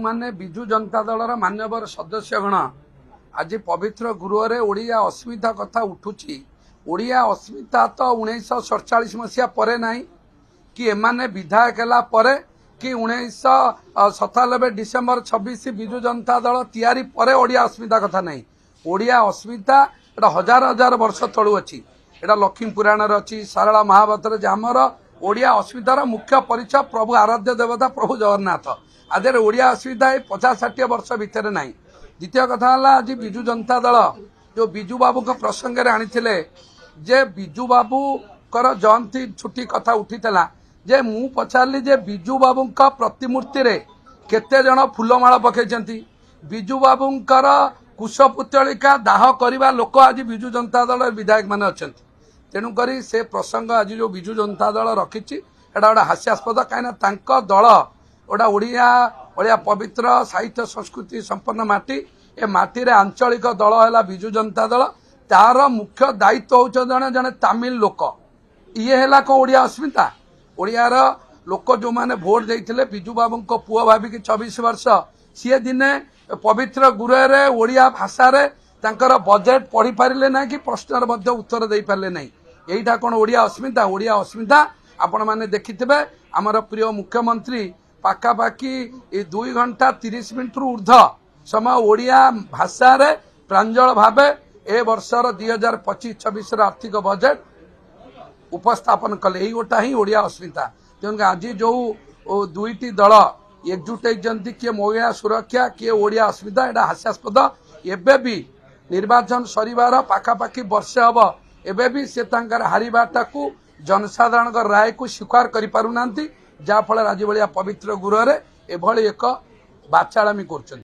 माने बिजु जनता दलर मान्यवर सदस्यगण आज पवित्र गृह ओडिया अस्मिता कथा उठुची। ओडिया अस्मिता तो 1947 मसीहा परे नहीं कि एमाने विधायक है परे कि 1997 डिसेम्बर 26 बिजु जनता दल तैयारी परे ओडिया अस्मिता कथा नहीं। ओडिया अस्मिता एटा हजार हजार वर्ष तलु अच्छी। एटा लक्ष्मी पुराण अच्छी, सारला महाभारत आमर ओडिया अस्मितार मुख्य परिचय प्रभु आराध्य देवता प्रभु जगन्नाथ। आज ओडिया अस्मिता 50-60 वर्ष भितर नहीं। द्वितीय कथा आज बिजु जनता दल जो बिजु बाबू को प्रसंग में आनी जे बिजु बाबू कर जयंती छुट्टी कथा उठी जे मु पचारि जे बिजु बाबू का प्रतिमूर्ति रे केते जन फूलमाला पकई बिजु बाबू कुशपुतलिका दाह करने लोक आज बिजु जनता दल विधायक मान अच्छा। तेणुक से प्रसंग आज जो बिजु जनता दल रखी गोटे हास्यास्पद कहीं दल गोटा ओडिया पवित्र साहित्य संस्कृति संपन्न माटी ए माटी रे आंचलिक दल है बिजु जनता दल। तार मुख्य दायित्व हो जड़े जड़े तमिल लोक ये है कौन ओडिया अस्मिता। ओडियार लोक जो मैंने भोट देते बिजु बाबू को पुआ भाविक 24 वर्ष सी दिने पवित्र गृह रे ओडिया भाषा रे तांकर बजेट पढ़ी पारे ना कि प्रश्नर मध्य उत्तर दे पारे ना। यहीटा कौन ओडिया अस्मिता। ओडिया अस्मिता आपण मैंने देखिथे आमर प्रिय मुख्यमंत्री पाखापाखि 2 घंटा 30 मिनिट रु ऊर्ध समय ओडिया भाषा रे प्रांजल भावे ए वर्षर 2025-26 आर्थिक बजेट उपस्थापन कले। यही गोटा ही ओडिया अस्मिता। तेणु आज जो दुईटी दल एकजुट होती किए महिला सुरक्षा किए ओडिया अस्मिता एटा हास्यास्पद। एबे भी निर्वाचन सरिवार पाखापाखि वर्षे हम एबे भी से हारिबाटा को जनसाधारण राय को स्वीकार करि पारुनांती। जहाँफल आज भाया पवित्र गृह रे एभली एक बाचालामी कर।